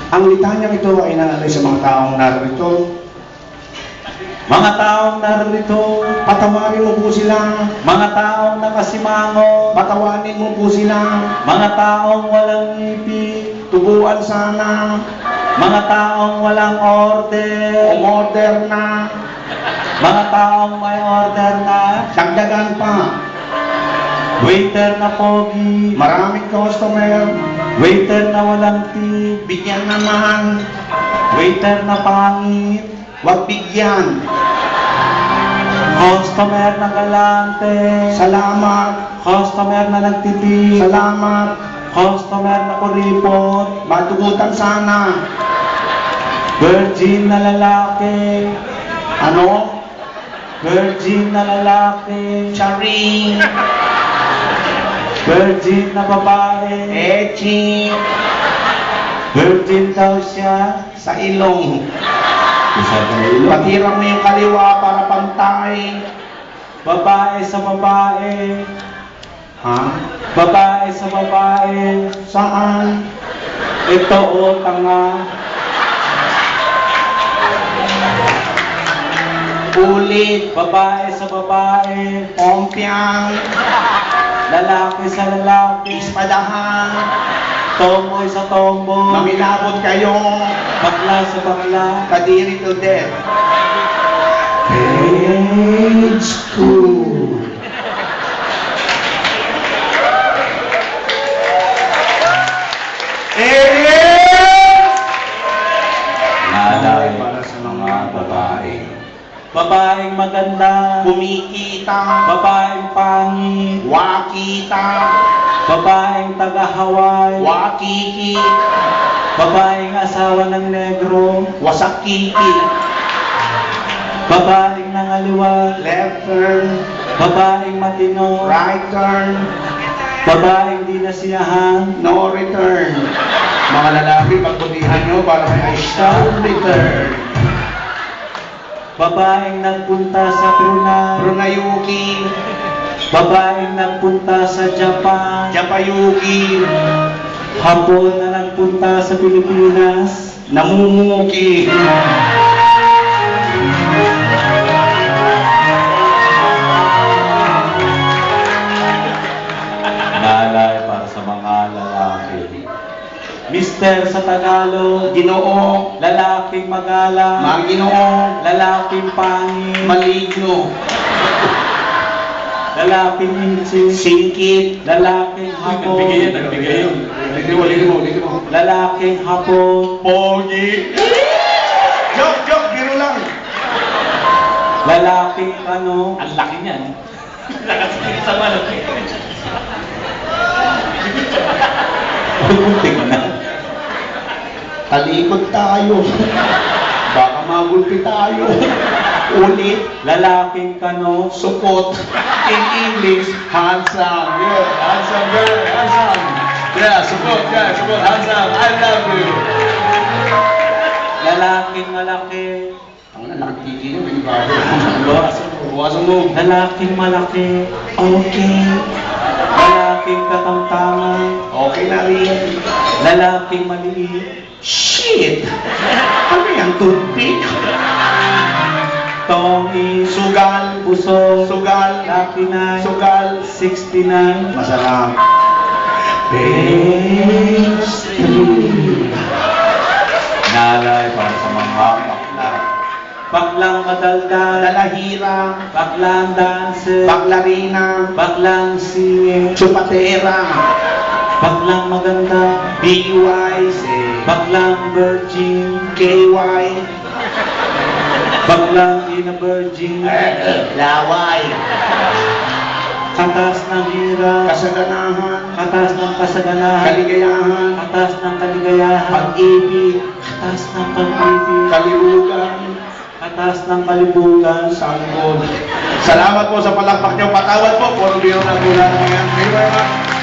Ang litanyang ito ay naalay sa mga taong narito. Mga taong narito, Patawarin mo po sila. mga taong nakasimango, Patawanin mo po sila. mga taong walang ngipin, Tubuan sana. mga taong walang order, Umorder na. mga taong may order na, Dagdagan pa. waiter na pogi, Maraming customer. waiter na walang tip, Bigyan naman. waiter na pangit, Huwag bigyan. customer na galante, Salamat. customer na nagtitip, Salamat. customer na kuripot, Matugutan sana. virgin na lalaki, Ano? virgin na lalaki, Charing. virgin na babae, Echi. virgin daw siya. Sa ilong. Isa pa ilong. Patira mo yung kaliwa para pantay. Babae sa babae, Ha? babae sa babae, Saan? ito o tanga, Ulit. babae sa babae, Pompiang. lalaki sa lalaki, Ispadahan. tomboy sa tomboy, Mamilabot kayo. bakla sa bakla, Kadiri to death. Page 2. lalaki Para sa mga babae. babaeng maganda, Kumikita. babaeng pangit, Wakita. babaeng taga-Hawaii, Wakiki. babaeng asawa ng negro, Wasakiki. babaeng nangaliwa, Left turn. babaeng matino, Right turn. babaeng di nasiyahan, No return. Mga lalaki, pagbutihan nyo para may I shall return. babaeng nagpunta sa Brunei, Brunayuki. babaeng nagpunta sa Japan, Japayuki. hapon na nagpunta sa Pilipinas, Namumuki. nalay para sa mga lalaki. Mister sa Tagalog, Ginoo. lalaking magalang, Maginoo. lalaking pangit, Maligno. lalaking insin, Singkit. lalaking hapon, Ligo. lalaking hapon, Pogi. Joke, biro lang. lalaking ano, Ang laki niyan. Lakas sa malaki. tingnan. Talikod tayo. Baka magulpi tayo. Ulit. Lalaking kano, Supot. In English, handsome. Yeah, handsome girl, handsome. Yeah, support guys, support, handsome. I love you. lalaking malaki, Ang nakikiki nyo, binibago. Buwasan mo. lalaking malaki, okay, lalaking katamtaman, Okay na rin. lalaking maliit, Shit! Ano yan, toothpick? tongi, Sugal. pusong, Sugal. laki na, Sugal. 69, Masarap. Page 3. nalay para sa mga bakla, baklang madaldal, Lalahira. baklang dancer, Baklarina. baklang singer, Chupatera. baklang maganda, BY. baklang virgin, KY. baklang ina virgin, Laway. katas ng hirap, Kasaganahan. katas ng kasaganahan, Kaligayahan. katas ng kaligayahan, Pag-ibig. katas ng pag-ibig, Kalibugan. katas ng kalibugan. Sanggol. Salamat po sa palakpak niyo. Patawad po. Puro biro na po lang. Thank you very much.